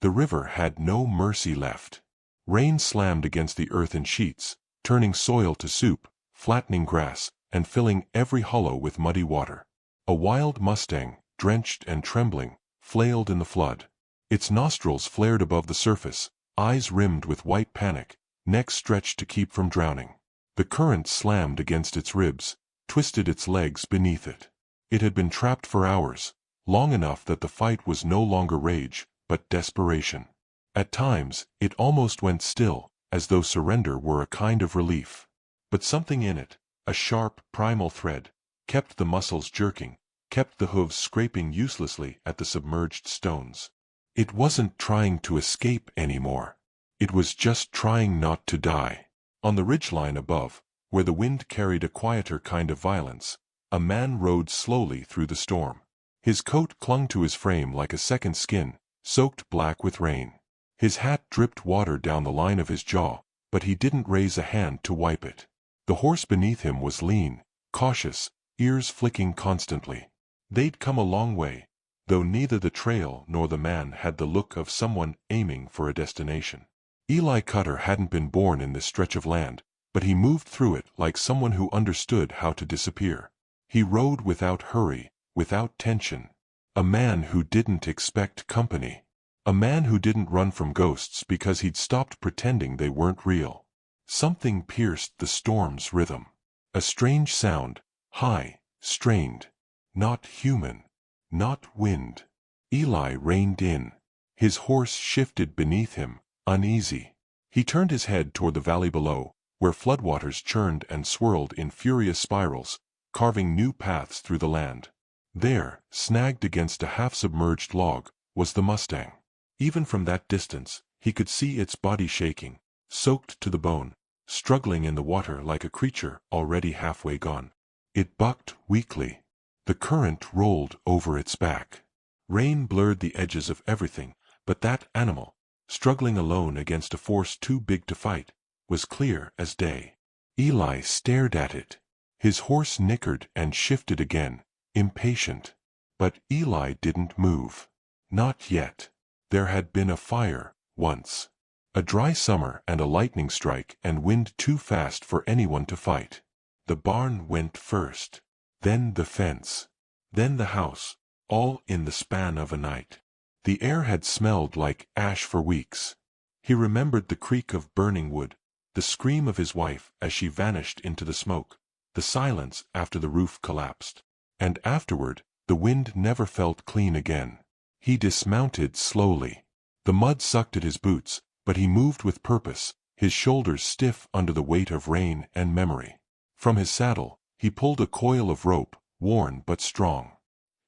The river had no mercy left. Rain slammed against the earth in sheets, turning soil to soup, flattening grass, and filling every hollow with muddy water. A wild Mustang, drenched and trembling, flailed in the flood. Its nostrils flared above the surface, eyes rimmed with white panic, neck stretched to keep from drowning. The current slammed against its ribs, twisted its legs beneath it. It had been trapped for hours, long enough that the fight was no longer rage, but desperation. At times, it almost went still, as though surrender were a kind of relief. But something in it, a sharp, primal thread, kept the muscles jerking, kept the hooves scraping uselessly at the submerged stones. It wasn't trying to escape anymore. It was just trying not to die. On the ridgeline above, where the wind carried a quieter kind of violence, a man rode slowly through the storm. His coat clung to his frame like a second skin, soaked black with rain. His hat dripped water down the line of his jaw, but he didn't raise a hand to wipe it. The horse beneath him was lean, cautious, ears flicking constantly. They'd come a long way, though neither the trail nor the man had the look of someone aiming for a destination. Eli Cutter hadn't been born in this stretch of land, but he moved through it like someone who understood how to disappear. He rode without hurry, without tension. A man who didn't expect company. A man who didn't run from ghosts because he'd stopped pretending they weren't real. Something pierced the storm's rhythm. A strange sound, high, strained. Not human. Not wind. Eli reined in. His horse shifted beneath him, uneasy. He turned his head toward the valley below, where floodwaters churned and swirled in furious spirals, carving new paths through the land. There, snagged against a half-submerged log, was the Mustang. Even from that distance, he could see its body shaking, soaked to the bone, struggling in the water like a creature already halfway gone. It bucked weakly. The current rolled over its back. Rain blurred the edges of everything, but that animal, struggling alone against a force too big to fight, was clear as day. Eli stared at it. His horse nickered and shifted again, impatient. But Eli didn't move. Not yet. There had been a fire, once. A dry summer and a lightning strike and wind too fast for anyone to fight. The barn went first. Then the fence. Then the house, all in the span of a night. The air had smelled like ash for weeks. He remembered the creak of burning wood, the scream of his wife as she vanished into the smoke, the silence after the roof collapsed. And afterward, the wind never felt clean again. He dismounted slowly. The mud sucked at his boots, but he moved with purpose, his shoulders stiff under the weight of rain and memory. From his saddle, he pulled a coil of rope, worn but strong.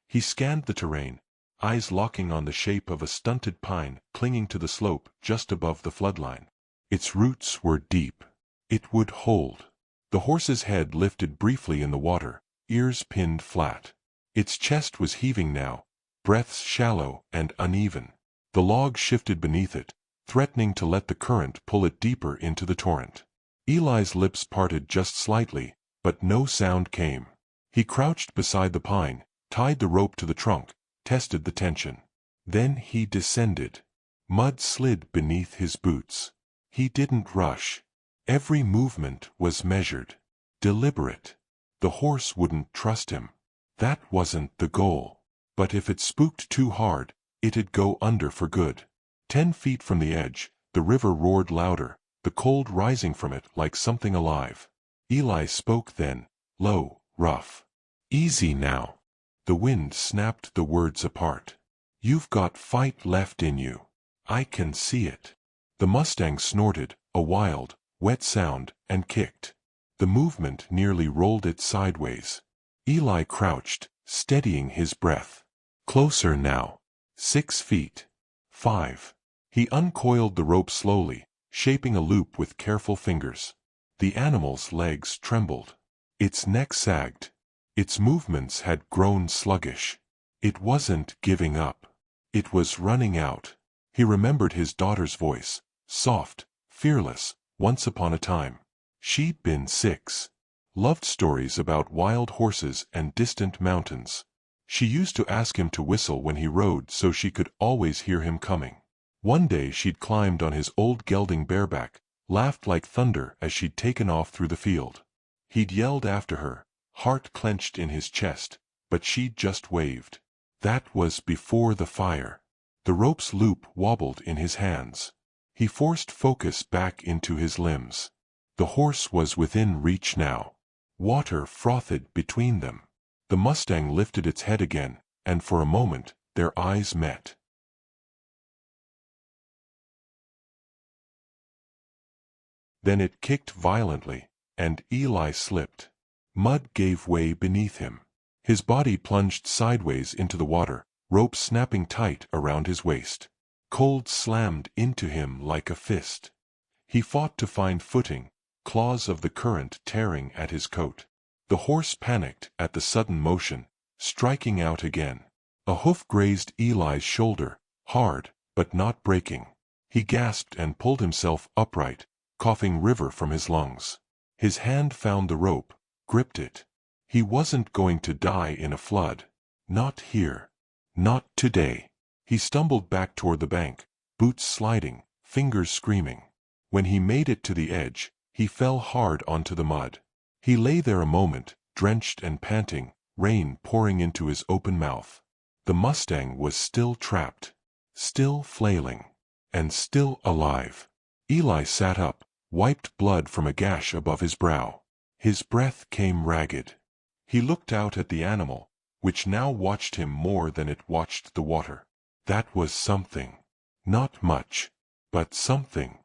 He scanned the terrain, eyes locking on the shape of a stunted pine clinging to the slope just above the floodline. Its roots were deep. It would hold. The horse's head lifted briefly in the water, ears pinned flat. Its chest was heaving now, breaths shallow and uneven. The log shifted beneath it, threatening to let the current pull it deeper into the torrent. Eli's lips parted just slightly, but no sound came. He crouched beside the pine, tied the rope to the trunk, tested the tension. Then he descended. Mud slid beneath his boots. He didn't rush. Every movement was measured, deliberate. The horse wouldn't trust him. That wasn't the goal. But if it spooked too hard, it'd go under for good. 10 feet from the edge, the river roared louder, the cold rising from it like something alive. Eli spoke then, low, rough. Easy now. The wind snapped the words apart. You've got fight left in you. I can see it. The Mustang snorted, a wild, wet sound, and kicked. The movement nearly rolled it sideways. Eli crouched, steadying his breath. Closer now. 6 feet. 5. He uncoiled the rope slowly, shaping a loop with careful fingers. The animal's legs trembled. Its neck sagged. Its movements had grown sluggish. It wasn't giving up. It was running out. He remembered his daughter's voice, soft, fearless, once upon a time. She'd been 6. Loved stories about wild horses and distant mountains. She used to ask him to whistle when he rode so she could always hear him coming. One day she'd climbed on his old gelding bareback, laughed like thunder as she'd taken off through the field. He'd yelled after her, heart clenched in his chest, but she'd just waved. That was before the fire. The rope's loop wobbled in his hands. He forced focus back into his limbs. The horse was within reach now. Water frothed between them. The Mustang lifted its head again, and for a moment, their eyes met. Then it kicked violently, and Eli slipped. Mud gave way beneath him. His body plunged sideways into the water, rope snapping tight around his waist. Cold slammed into him like a fist. He fought to find footing, claws of the current tearing at his coat. The horse panicked at the sudden motion, striking out again. A hoof grazed Eli's shoulder, hard, but not breaking. He gasped and pulled himself upright, coughing river from his lungs. His hand found the rope, gripped it. He wasn't going to die in a flood. Not here. Not today. He stumbled back toward the bank, boots sliding, fingers screaming. When he made it to the edge, he fell hard onto the mud. He lay there a moment, drenched and panting, rain pouring into his open mouth. The Mustang was still trapped, still flailing, and still alive. Eli sat up, wiped blood from a gash above his brow. His breath came ragged. He looked out at the animal, which now watched him more than it watched the water. That was something. Not much, but something.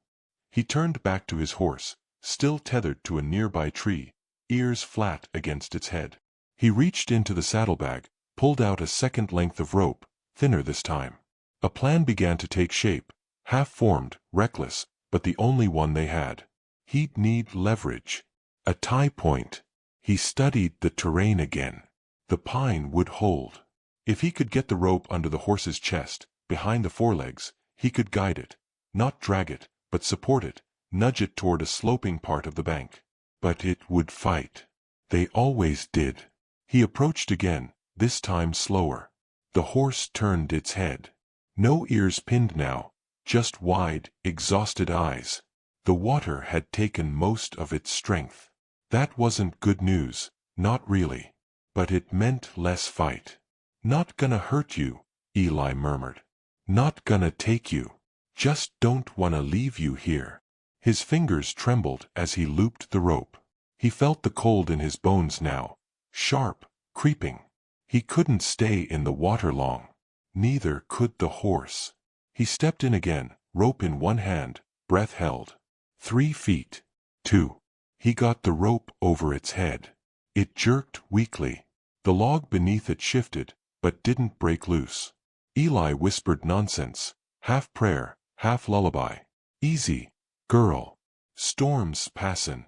He turned back to his horse, still tethered to a nearby tree, ears flat against its head. He reached into the saddlebag, pulled out a second length of rope, thinner this time. A plan began to take shape, half-formed, reckless, but the only one they had. He'd need leverage. A tie point. He studied the terrain again. The pine would hold. If he could get the rope under the horse's chest, behind the forelegs, he could guide it, not drag it, but support it, nudge it toward a sloping part of the bank. But it would fight. They always did. He approached again, this time slower. The horse turned its head. No ears pinned now, just wide, exhausted eyes. The water had taken most of its strength. That wasn't good news, not really. But it meant less fight. Not gonna hurt you, Eli murmured. Not gonna take you. Just don't wanna leave you here. His fingers trembled as he looped the rope. He felt the cold in his bones now, sharp, creeping. He couldn't stay in the water long. Neither could the horse. He stepped in again, rope in one hand, breath held. 3 feet. 2. He got the rope over its head. It jerked weakly. The log beneath it shifted, but didn't break loose. Eli whispered nonsense, half prayer, half lullaby. Easy, girl. Storm's passin'.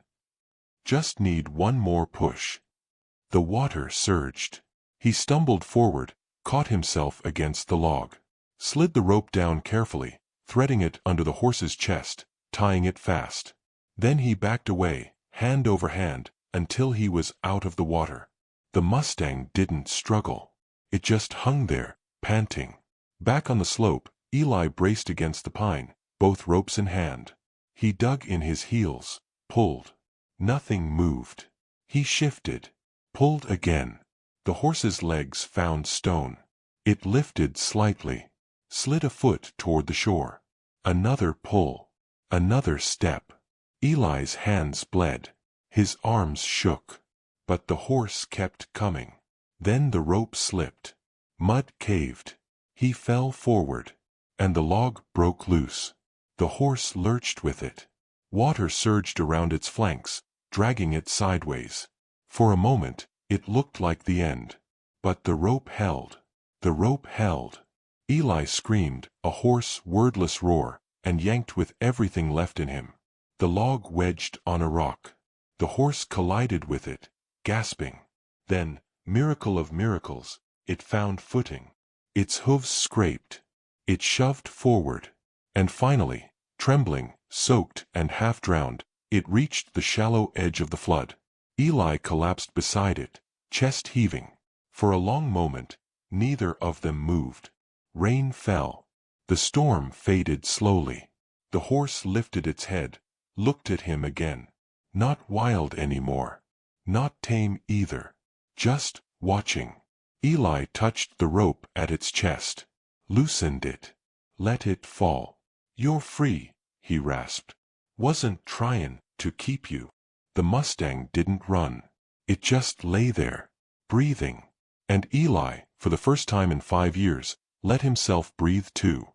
Just need one more push. The water surged. He stumbled forward, caught himself against the log. Slid the rope down carefully, threading it under the horse's chest, tying it fast. Then he backed away, hand over hand, until he was out of the water. The Mustang didn't struggle. It just hung there, panting. Back on the slope, Eli braced against the pine, both ropes in hand. He dug in his heels, pulled. Nothing moved. He shifted, pulled again. The horse's legs found stone. It lifted slightly, slid a foot toward the shore. Another pull. Another step. Eli's hands bled. His arms shook. But the horse kept coming. Then the rope slipped. Mud caved. He fell forward. And the log broke loose. The horse lurched with it. Water surged around its flanks, dragging it sideways. For a moment, it looked like the end. But the rope held. The rope held. Eli screamed, a hoarse, wordless roar, and yanked with everything left in him. The log wedged on a rock. The horse collided with it, gasping. Then, miracle of miracles, it found footing. Its hooves scraped. It shoved forward. And finally, trembling, soaked and half-drowned, it reached the shallow edge of the flood. Eli collapsed beside it, chest heaving. For a long moment, neither of them moved. Rain fell. The storm faded slowly. The horse lifted its head, looked at him again. Not wild anymore. Not tame either. Just watching. Eli touched the rope at its chest. Loosened it. Let it fall. "You're free," he rasped. "Wasn't trying to keep you." The Mustang didn't run. It just lay there, breathing. And Eli, for the first time in 5 years, let himself breathe too.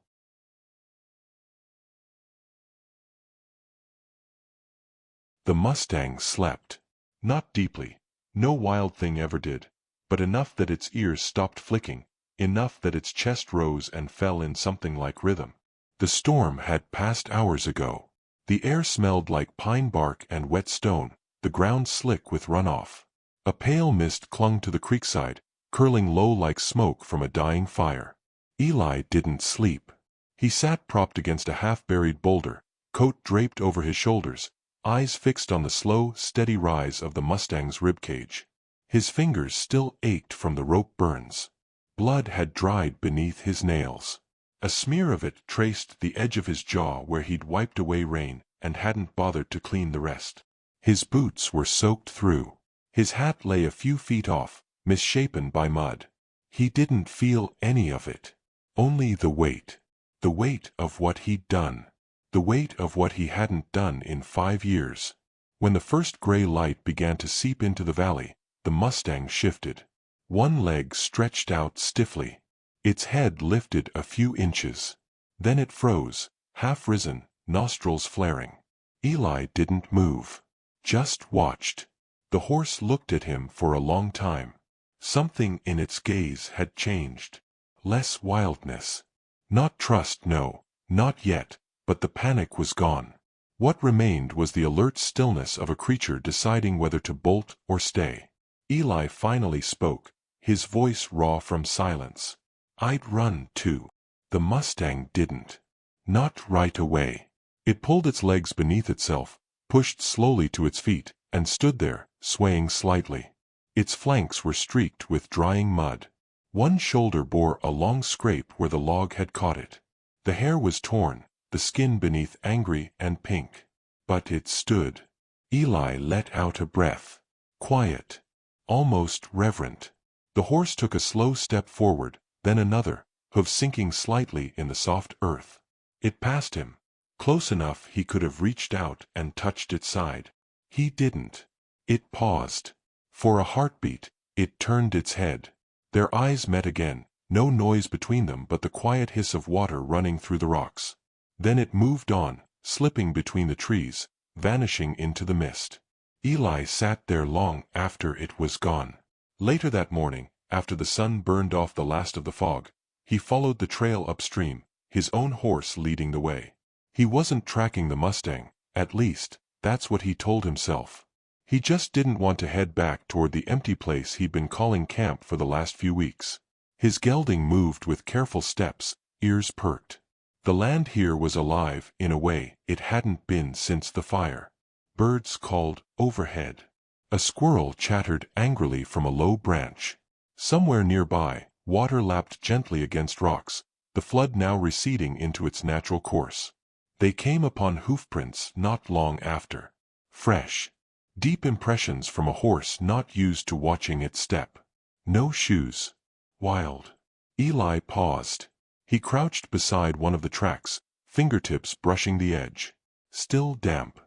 The Mustang slept. Not deeply. No wild thing ever did. But enough that its ears stopped flicking, enough that its chest rose and fell in something like rhythm. The storm had passed hours ago. The air smelled like pine bark and wet stone, the ground slick with runoff. A pale mist clung to the creekside, curling low like smoke from a dying fire. Eli didn't sleep. He sat propped against a half-buried boulder, coat draped over his shoulders, eyes fixed on the slow, steady rise of the Mustang's ribcage. His fingers still ached from the rope burns. Blood had dried beneath his nails. A smear of it traced the edge of his jaw where he'd wiped away rain and hadn't bothered to clean the rest. His boots were soaked through. His hat lay a few feet off, misshapen by mud. He didn't feel any of it. Only the weight. The weight of what he'd done. The weight of what he hadn't done in 5 years. When the first gray light began to seep into the valley, the Mustang shifted. One leg stretched out stiffly. Its head lifted a few inches. Then it froze, half risen, nostrils flaring. Eli didn't move. Just watched. The horse looked at him for a long time. Something in its gaze had changed. Less wildness. Not trust, no, not yet, but the panic was gone. What remained was the alert stillness of a creature deciding whether to bolt or stay. Eli finally spoke, his voice raw from silence. "I'd run too." The Mustang didn't. Not right away. It pulled its legs beneath itself, pushed slowly to its feet, and stood there, swaying slightly. Its flanks were streaked with drying mud. One shoulder bore a long scrape where the log had caught it. The hair was torn, the skin beneath angry and pink. But it stood. Eli let out a breath. Quiet. Almost reverent. The horse took a slow step forward, then another, hooves sinking slightly in the soft earth. It passed him. Close enough he could have reached out and touched its side. He didn't. It paused. For a heartbeat, it turned its head. Their eyes met again, no noise between them but the quiet hiss of water running through the rocks. Then it moved on, slipping between the trees, vanishing into the mist. Eli sat there long after it was gone. Later that morning, after the sun burned off the last of the fog, he followed the trail upstream, his own horse leading the way. He wasn't tracking the Mustang, at least, that's what he told himself. He just didn't want to head back toward the empty place he'd been calling camp for the last few weeks. His gelding moved with careful steps, ears perked. The land here was alive in a way it hadn't been since the fire. Birds called overhead. A squirrel chattered angrily from a low branch. Somewhere nearby, water lapped gently against rocks, the flood now receding into its natural course. They came upon hoofprints not long after. Fresh. Deep impressions from a horse not used to watching its step. No shoes. Wild. Eli paused. He crouched beside one of the tracks, fingertips brushing the edge. Still damp.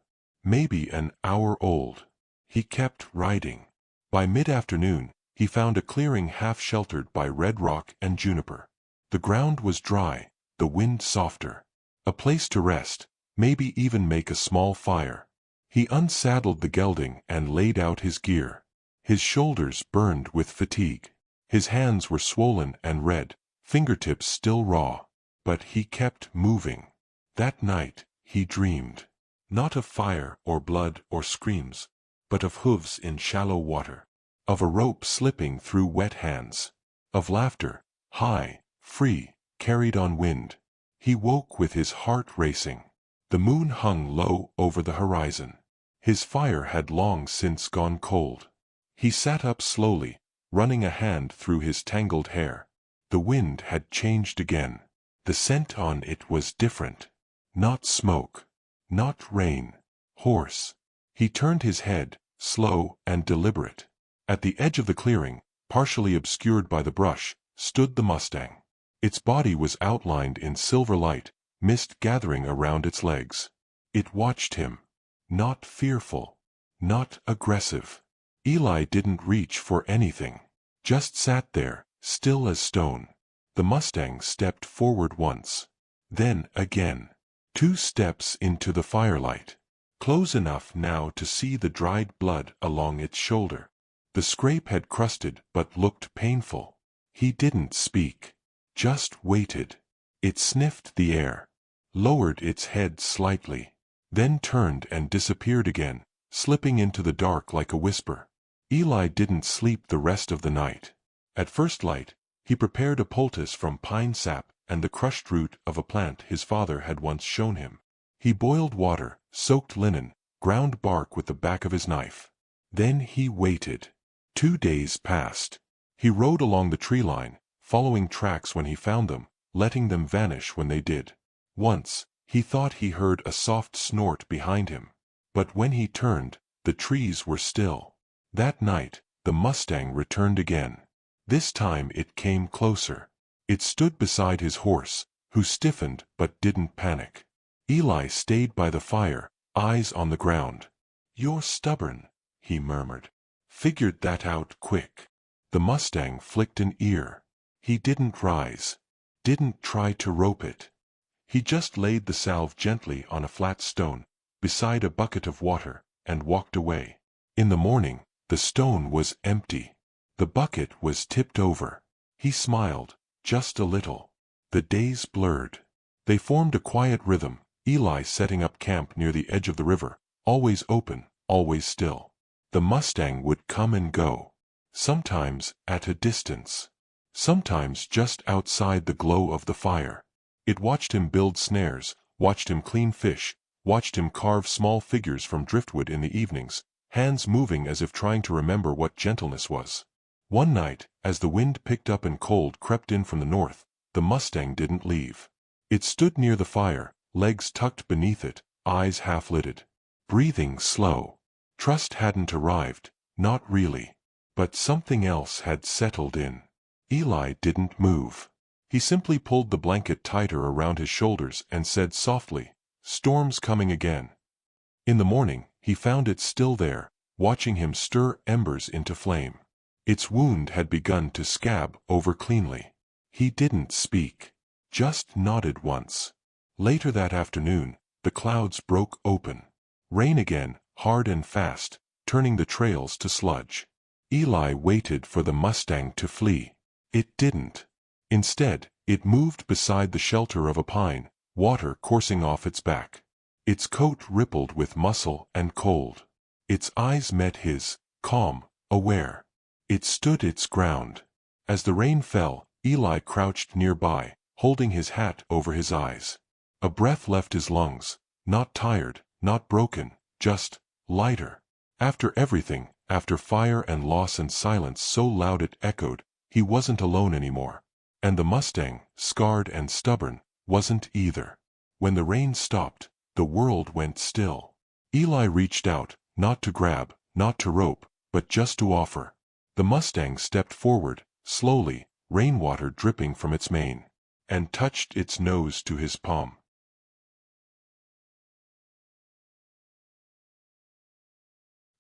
Maybe an hour old. He kept riding. By mid-afternoon, he found a clearing half-sheltered by red rock and juniper. The ground was dry, the wind softer. A place to rest, maybe even make a small fire. He unsaddled the gelding and laid out his gear. His shoulders burned with fatigue. His hands were swollen and red, fingertips still raw. But he kept moving. That night, he dreamed. Not of fire or blood or screams, but of hooves in shallow water. Of a rope slipping through wet hands. Of laughter, high, free, carried on wind. He woke with his heart racing. The moon hung low over the horizon. His fire had long since gone cold. He sat up slowly, running a hand through his tangled hair. The wind had changed again. The scent on it was different. Not smoke. Not rain. Horse. He turned his head, slow and deliberate. At the edge of the clearing, partially obscured by the brush, stood the Mustang. Its body was outlined in silver light, mist gathering around its legs. It watched him. Not fearful. Not aggressive. Eli didn't reach for anything. Just sat there, still as stone. The Mustang stepped forward once. Then again. 2 steps into the firelight. Close enough now to see the dried blood along its shoulder. The scrape had crusted but looked painful. He didn't speak. Just waited. It sniffed the air. Lowered its head slightly. Then turned and disappeared again, slipping into the dark like a whisper. Eli didn't sleep the rest of the night. At first light, he prepared a poultice from pine sap and the crushed root of a plant his father had once shown him. He boiled water, soaked linen, ground bark with the back of his knife. Then he waited. 2 days passed. He rode along the tree line, following tracks when he found them, letting them vanish when they did. Once, he thought he heard a soft snort behind him. But when he turned, the trees were still. That night, the Mustang returned again. This time it came closer. It stood beside his horse, who stiffened but didn't panic. Eli stayed by the fire, eyes on the ground. "You're stubborn," he murmured. "Figured that out quick." The Mustang flicked an ear. He didn't rise. Didn't try to rope it. He just laid the salve gently on a flat stone, beside a bucket of water, and walked away. In the morning, the stone was empty. The bucket was tipped over. He smiled, just a little. The days blurred. They formed a quiet rhythm, Eli setting up camp near the edge of the river, always open, always still. The Mustang would come and go. Sometimes at a distance. Sometimes just outside the glow of the fire. It watched him build snares, watched him clean fish, watched him carve small figures from driftwood in the evenings, hands moving as if trying to remember what gentleness was. One night, as the wind picked up and cold crept in from the north, the Mustang didn't leave. It stood near the fire, legs tucked beneath it, eyes half-lidded. Breathing slow. Trust hadn't arrived, not really. But something else had settled in. Eli didn't move. He simply pulled the blanket tighter around his shoulders and said softly, "Storm's coming again." In the morning, he found it still there, watching him stir embers into flame. Its wound had begun to scab over cleanly. He didn't speak. Just nodded once. Later that afternoon, the clouds broke open. Rain again, hard and fast, turning the trails to sludge. Eli waited for the Mustang to flee. It didn't. Instead, it moved beside the shelter of a pine, water coursing off its back. Its coat rippled with muscle and cold. Its eyes met his, calm, aware. It stood its ground. As the rain fell, Eli crouched nearby, holding his hat over his eyes. A breath left his lungs, not tired, not broken, just lighter. After everything, after fire and loss and silence so loud it echoed, he wasn't alone anymore. And the Mustang, scarred and stubborn, wasn't either. When the rain stopped, the world went still. Eli reached out, not to grab, not to rope, but just to offer. The Mustang stepped forward, slowly, rainwater dripping from its mane, and touched its nose to his palm.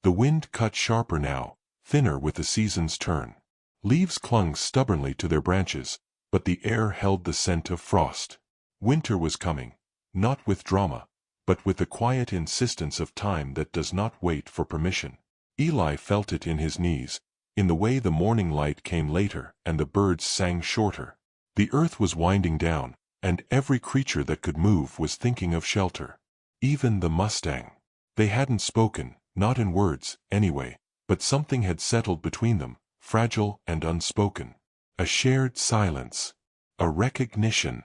The wind cut sharper now, thinner with the season's turn. Leaves clung stubbornly to their branches, but the air held the scent of frost. Winter was coming, not with drama, but with the quiet insistence of time that does not wait for permission. Eli felt it in his knees, in the way the morning light came later and the birds sang shorter. The earth was winding down, and every creature that could move was thinking of shelter. Even the Mustang. They hadn't spoken, not in words, anyway, but something had settled between them, fragile and unspoken. A shared silence. A recognition.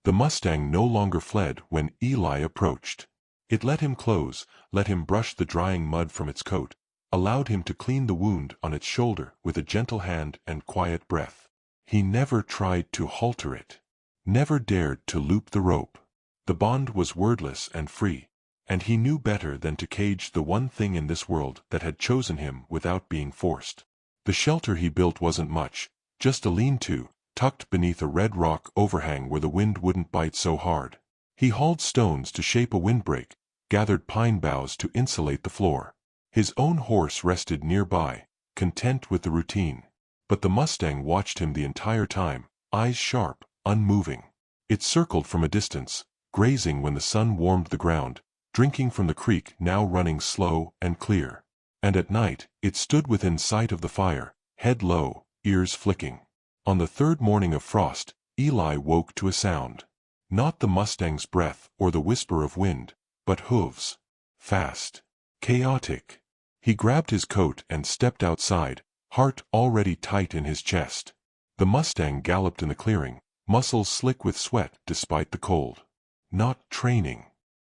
The Mustang no longer fled when Eli approached. It let him close, let him brush the drying mud from its coat, allowed him to clean the wound on its shoulder with a gentle hand and quiet breath. He never tried to halter it. never dared to loop the rope. The bond was wordless and free, and he knew better than to cage the one thing in this world that had chosen him without being forced. The shelter he built wasn't much, just a lean-to, tucked beneath a red rock overhang where the wind wouldn't bite so hard. He hauled stones to shape a windbreak, gathered pine boughs to insulate the floor. His own horse rested nearby, content with the routine. But the Mustang watched him the entire time, eyes sharp, unmoving. It circled from a distance, grazing when the sun warmed the ground, drinking from the creek now running slow and clear. And at night, it stood within sight of the fire, head low, ears flicking. On the third morning of frost, Eli woke to a sound. Not the Mustang's breath or the whisper of wind, but hooves. Fast. Chaotic. He grabbed his coat and stepped outside, heart already tight in his chest. The Mustang galloped in the clearing, muscles slick with sweat despite the cold. Not training.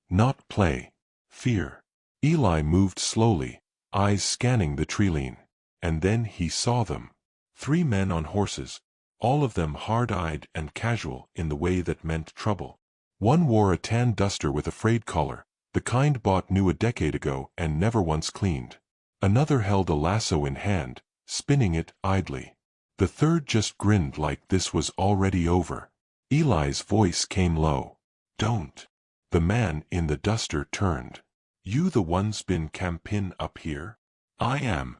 Not play. Fear. Eli moved slowly, eyes scanning the treeline. And then he saw them. 3 men on horses, all of them hard-eyed and casual in the way that meant trouble. One wore a tan duster with a frayed collar, the kind bought new a decade ago and never once cleaned. Another held a lasso in hand, spinning it idly. The third just grinned like this was already over. Eli's voice came low. "Don't." The man in the duster turned. "You the one's been campin' up here?" "I am."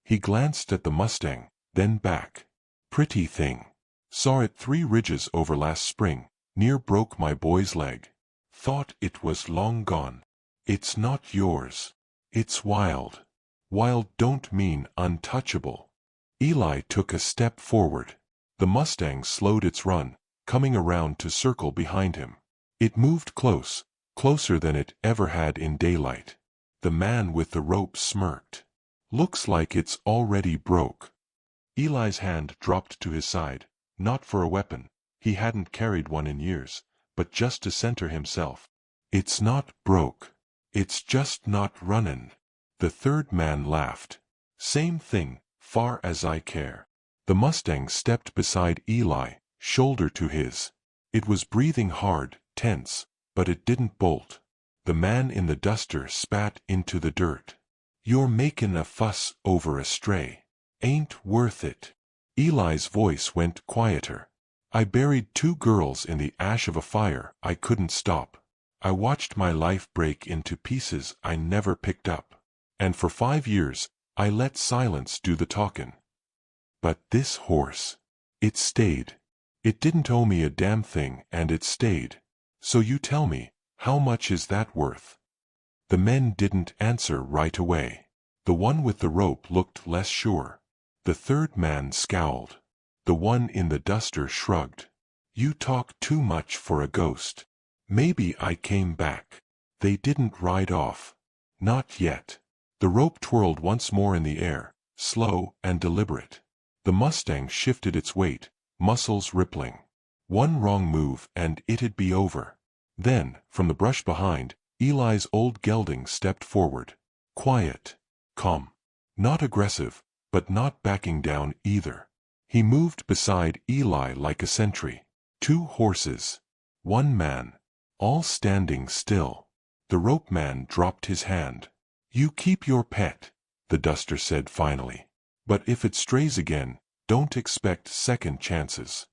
He glanced at the Mustang, then back. "Pretty thing. Saw it 3 ridges over last spring, near broke my boy's leg. Thought it was long gone." "It's not yours. It's wild." "Wild don't mean untouchable." Eli took a step forward. The Mustang slowed its run, coming around to circle behind him. It moved close, closer than it ever had in daylight. The man with the rope smirked. "Looks like it's already broke." Eli's hand dropped to his side, not for a weapon, he hadn't carried one in years, but just to center himself. "It's not broke. It's just not runnin'." The third man laughed. "Same thing, far as I care." The Mustang stepped beside Eli, shoulder to his. It was breathing hard, tense, but it didn't bolt. The man in the duster spat into the dirt. "You're makin' a fuss over a stray. Ain't worth it." Eli's voice went quieter. "I buried 2 girls in the ash of a fire I couldn't stop. I watched my life break into pieces I never picked up. And for 5 years, I let silence do the talkin'. But this horse, it stayed. It didn't owe me a damn thing and it stayed. So you tell me, how much is that worth?" The men didn't answer right away. The one with the rope looked less sure. The third man scowled. The one in the duster shrugged. "You talk too much for a ghost." "Maybe I came back." They didn't ride off. Not yet. The rope twirled once more in the air, slow and deliberate. The Mustang shifted its weight, muscles rippling. One wrong move and it'd be over. Then, from the brush behind, Eli's old gelding stepped forward. Quiet. Calm. Not aggressive, but not backing down either. He moved beside Eli like a sentry. 2 horses. 1 man. All standing still. The rope man dropped his hand. "You keep your pet," the duster said finally. "But if it strays again, don't expect second chances."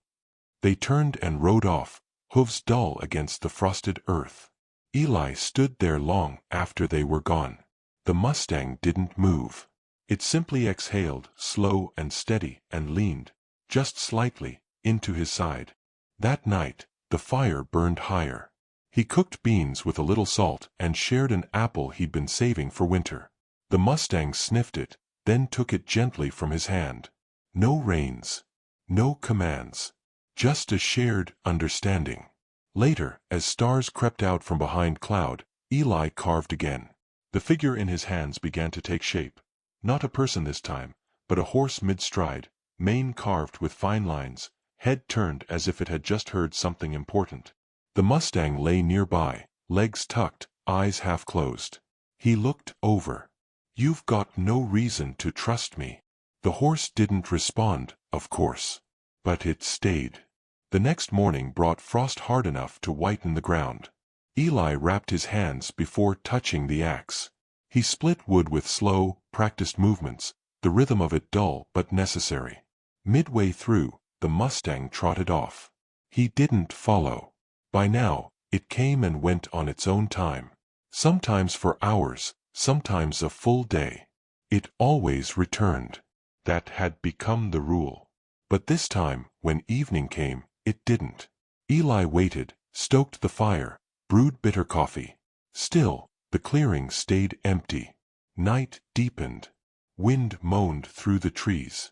They turned and rode off, hooves dull against the frosted earth. Eli stood there long after they were gone. The Mustang didn't move. It simply exhaled, slow and steady, and leaned, just slightly, into his side. That night, the fire burned higher. He cooked beans with a little salt and shared an apple he'd been saving for winter. The Mustang sniffed it, then took it gently from his hand. No reins. No commands. Just a shared understanding. Later, as stars crept out from behind cloud, Eli carved again. The figure in his hands began to take shape. Not a person this time, but a horse mid-stride, mane carved with fine lines, head turned as if it had just heard something important. The Mustang lay nearby, legs tucked, eyes half closed. He looked over. "You've got no reason to trust me." The horse didn't respond, of course. But it stayed. The next morning brought frost hard enough to whiten the ground. Eli wrapped his hands before touching the axe. He split wood with slow, practiced movements, the rhythm of it dull but necessary. Midway through, the Mustang trotted off. He didn't follow. By now, it came and went on its own time. Sometimes for hours, sometimes a full day. It always returned. That had become the rule. But this time, when evening came, it didn't. Eli waited, stoked the fire, brewed bitter coffee. Still, the clearing stayed empty. Night deepened. Wind moaned through the trees.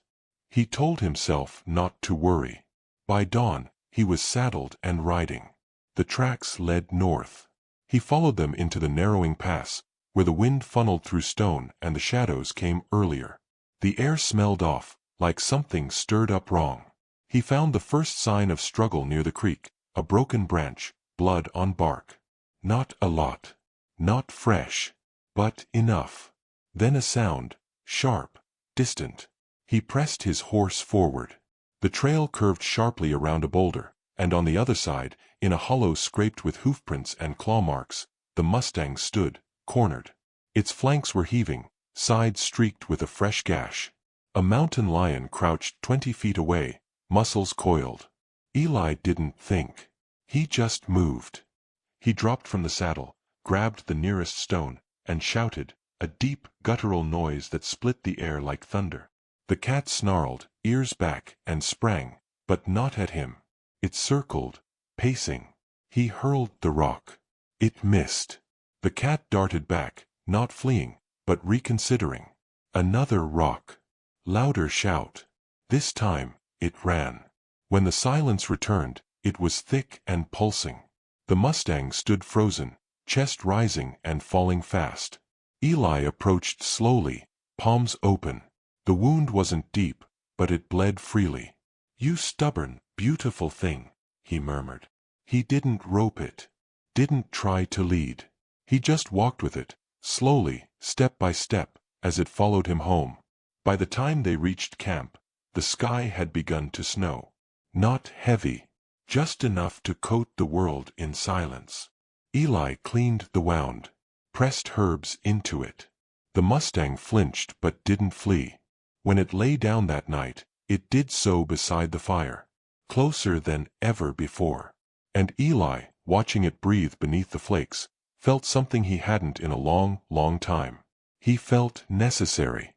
He told himself not to worry. By dawn, he was saddled and riding. The tracks led north. He followed them into the narrowing pass, where the wind funneled through stone and the shadows came earlier. The air smelled off, like something stirred up wrong. He found the first sign of struggle near the creek, a broken branch, blood on bark. Not a lot. Not fresh. But enough. Then a sound, sharp, distant. He pressed his horse forward. The trail curved sharply around a boulder, and on the other side, in a hollow scraped with hoofprints and claw marks, the Mustang stood, cornered. Its flanks were heaving, sides streaked with a fresh gash. A mountain lion crouched 20 feet away, muscles coiled. Eli didn't think. He just moved. He dropped from the saddle, grabbed the nearest stone, and shouted, a deep, guttural noise that split the air like thunder. The cat snarled, ears back, and sprang, but not at him. It circled, pacing. He hurled the rock. It missed. The cat darted back, not fleeing, but reconsidering. Another rock. Louder shout. This time, it ran. When the silence returned, it was thick and pulsing. The Mustang stood frozen, chest rising and falling fast. Eli approached slowly, palms open. The wound wasn't deep, but it bled freely. You stubborn, beautiful thing, he murmured. He didn't rope it. Didn't try to lead. He just walked with it, slowly, step by step, as it followed him home. By the time they reached camp, the sky had begun to snow. Not heavy. Just enough to coat the world in silence. Eli cleaned the wound, pressed herbs into it. The Mustang flinched but didn't flee. When it lay down that night, it did so beside the fire, closer than ever before. And Eli, watching it breathe beneath the flakes, felt something he hadn't in a long, long time. He felt necessary.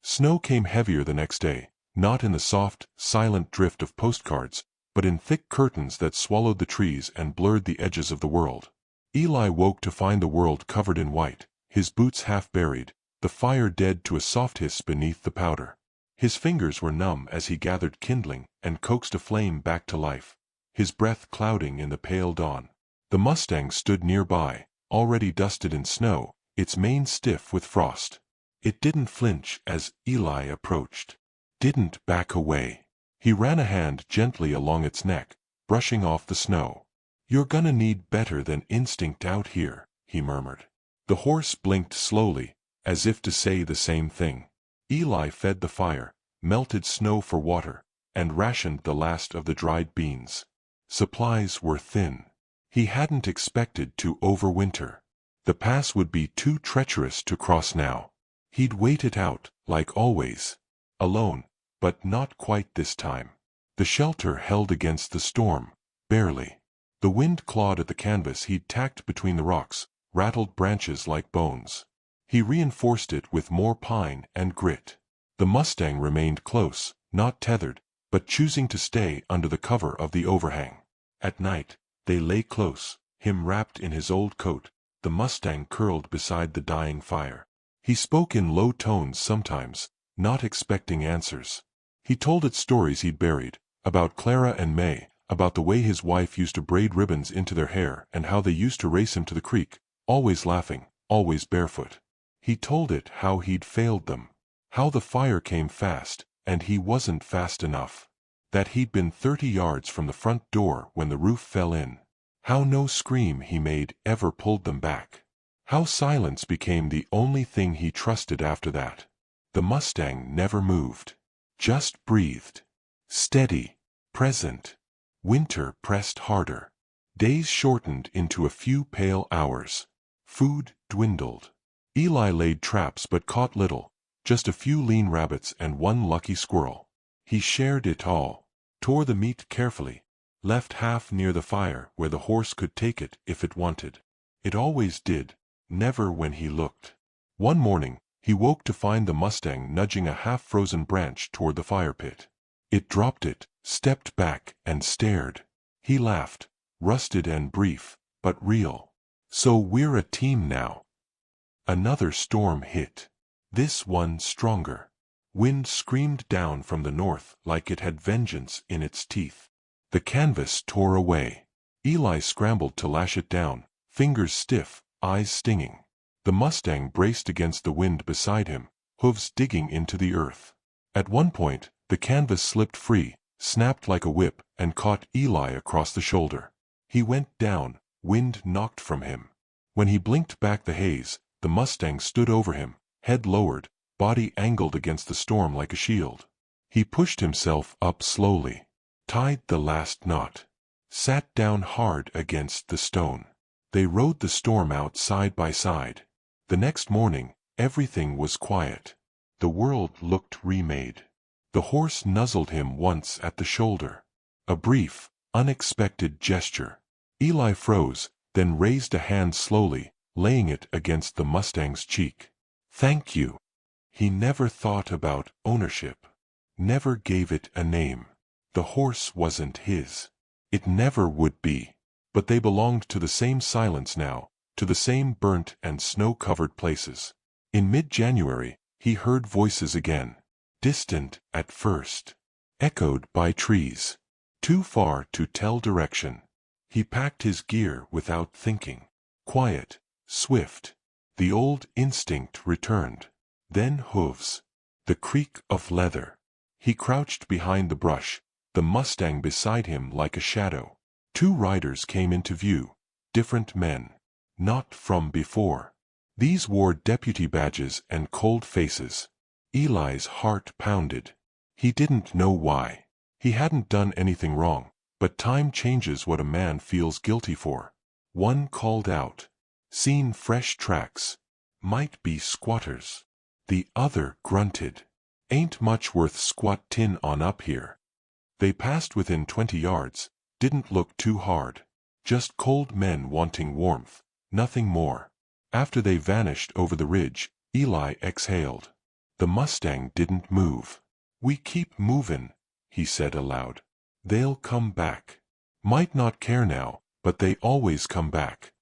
Snow came heavier the next day, not in the soft, silent drift of postcards, but in thick curtains that swallowed the trees and blurred the edges of the world. Eli woke to find the world covered in white, his boots half buried, the fire dead to a soft hiss beneath the powder. His fingers were numb as he gathered kindling and coaxed a flame back to life, his breath clouding in the pale dawn. The Mustang stood nearby, already dusted in snow, its mane stiff with frost. It didn't flinch as Eli approached. Didn't back away. He ran a hand gently along its neck, brushing off the snow. You're gonna need better than instinct out here, he murmured. The horse blinked slowly, as if to say the same thing. Eli fed the fire, melted snow for water, and rationed the last of the dried beans. Supplies were thin. He hadn't expected to overwinter. The pass would be too treacherous to cross now. He'd wait it out, like always. Alone, but not quite this time. The shelter held against the storm, barely. The wind clawed at the canvas he'd tacked between the rocks, rattled branches like bones. He reinforced it with more pine and grit. The Mustang remained close, not tethered, but choosing to stay under the cover of the overhang. At night, they lay close, him wrapped in his old coat, the Mustang curled beside the dying fire. He spoke in low tones sometimes, not expecting answers. He told it stories he'd buried, about Clara and May, about the way his wife used to braid ribbons into their hair and how they used to race him to the creek, always laughing, always barefoot. He told it how he'd failed them, how the fire came fast, and he wasn't fast enough, that he'd been 30 yards from the front door when the roof fell in, how no scream he made ever pulled them back, how silence became the only thing he trusted after that. The Mustang never moved. Just breathed. Steady. Present. Winter pressed harder. Days shortened into a few pale hours. Food dwindled. Eli laid traps but caught little, just a few lean rabbits and one lucky squirrel. He shared it all, tore the meat carefully, left half near the fire where the horse could take it if it wanted. It always did, never when he looked. One morning, he woke to find the Mustang nudging a half-frozen branch toward the fire pit. It dropped it, stepped back, and stared. He laughed, rusted and brief, but real. So we're a team now. Another storm hit. This one stronger. Wind screamed down from the north like it had vengeance in its teeth. The canvas tore away. Eli scrambled to lash it down, fingers stiff, eyes stinging. The Mustang braced against the wind beside him, hooves digging into the earth. At one point, the canvas slipped free, snapped like a whip, and caught Eli across the shoulder. He went down, wind knocked from him. When he blinked back the haze, the Mustang stood over him, head lowered, body angled against the storm like a shield. He pushed himself up slowly, tied the last knot, sat down hard against the stone. They rode the storm out side by side. The next morning, everything was quiet. The world looked remade. The horse nuzzled him once at the shoulder. A brief, unexpected gesture. Eli froze, then raised a hand slowly, laying it against the Mustang's cheek. Thank you. He never thought about ownership. Never gave it a name. The horse wasn't his. It never would be. But they belonged to the same silence now, to the same burnt and snow-covered places. In mid-January, he heard voices again. Distant at first. Echoed by trees. Too far to tell direction. He packed his gear without thinking. Quiet. Swift. The old instinct returned. Then hooves. The creak of leather. He crouched behind the brush, the Mustang beside him like a shadow. Two riders came into view. Different men. Not from before. These wore deputy badges and cold faces. Eli's heart pounded. He didn't know why. He hadn't done anything wrong, but time changes what a man feels guilty for. One called out. Seen fresh tracks. Might be squatters. The other grunted. Ain't much worth squattin' on up here. They passed within 20 yards, didn't look too hard. Just cold men wanting warmth, nothing more. After they vanished over the ridge, Eli exhaled. The Mustang didn't move. We keep movin', he said aloud. They'll come back. Might not care now, but they always come back.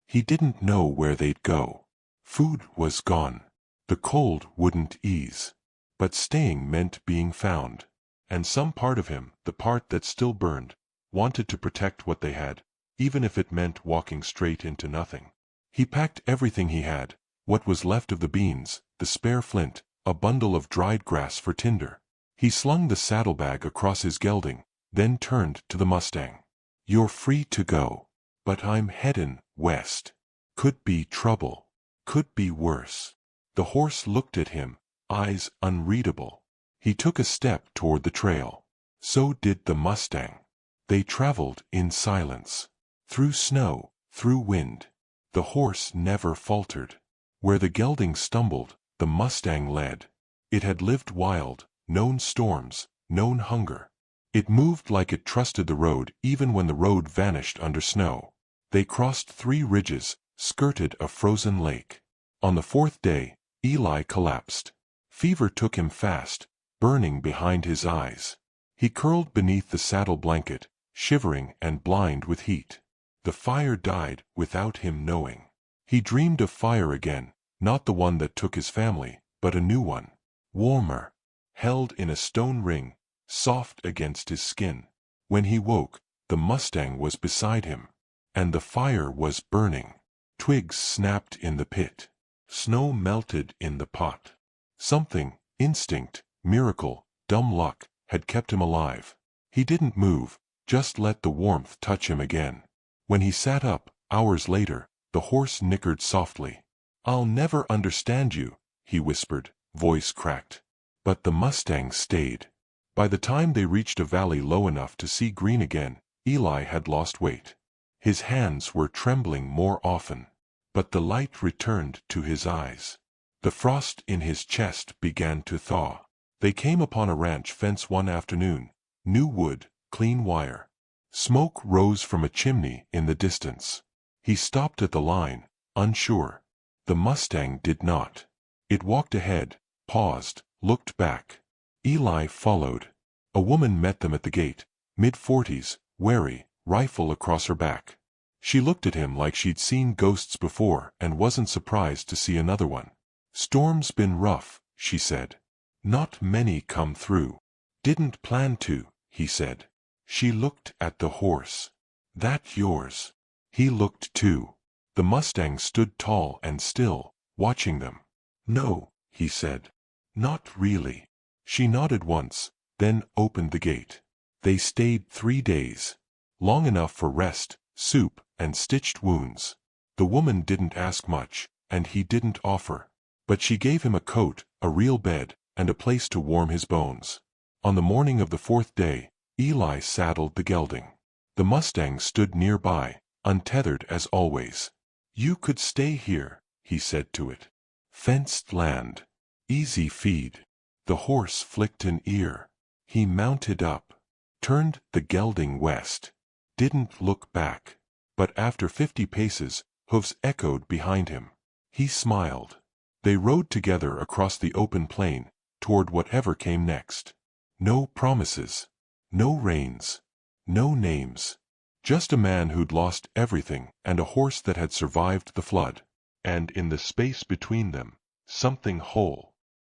He didn't know where they'd go. Food was gone. The cold wouldn't ease. But staying meant being found. And some part of him, the part that still burned, wanted to protect what they had, even if it meant walking straight into nothing. He packed everything he had, what was left of the beans, the spare flint, a bundle of dried grass for tinder. He slung the saddlebag across his gelding, then turned to the Mustang. You're free to go. But I'm headin' west. Could be trouble. Could be worse. The horse looked at him, eyes unreadable. He took a step toward the trail. So did the Mustang. They traveled in silence. Through snow, through wind. The horse never faltered. Where the gelding stumbled, the Mustang led. It had lived wild, known storms, known hunger. It moved like it trusted the road even when the road vanished under snow. They crossed 3 ridges, skirted a frozen lake. On the 4th day, Eli collapsed. Fever took him fast, burning behind his eyes. He curled beneath the saddle blanket, shivering and blind with heat. The fire died without him knowing. He dreamed of fire again, not the one that took his family, but a new one. Warmer. Held in a stone ring, soft against his skin. When he woke, the Mustang was beside him. And the fire was burning. Twigs snapped in the pit. Snow melted in the pot. Something, instinct, miracle, dumb luck, had kept him alive. He didn't move, just let the warmth touch him again. When he sat up, hours later, the horse nickered softly. I'll never understand you, he whispered, voice cracked. But the Mustang stayed. By the time they reached a valley low enough to see green again, Eli had lost weight. His hands were trembling more often. But the light returned to his eyes. The frost in his chest began to thaw. They came upon a ranch fence one afternoon. New wood, clean wire. Smoke rose from a chimney in the distance. He stopped at the line, unsure. The Mustang did not. It walked ahead, paused, looked back. Eli followed. A woman met them at the gate, mid-40s, wary, rifle across her back. She looked at him like she'd seen ghosts before and wasn't surprised to see another one. "Storm's been rough," she said. "Not many come through." "Didn't plan to," he said. She looked at the horse. "That yours?" He looked too. The Mustang stood tall and still, watching them. "No," he said. "Not really." She nodded once, then opened the gate. They stayed 3 days. Long enough for rest, soup, and stitched wounds. The woman didn't ask much, and he didn't offer. But she gave him a coat, a real bed, and a place to warm his bones. On the morning of the 4th day, Eli saddled the gelding. The Mustang stood nearby, untethered as always. "You could stay here," he said to it. "Fenced land. Easy feed." The horse flicked an ear. He mounted up, turned the gelding west. Didn't look back. But after 50 paces, hoofs echoed behind him. He smiled. They rode together across the open plain, toward whatever came next. No promises. No reins. No names. Just a man who'd lost everything and a horse that had survived the flood. And in the space between them, something whole.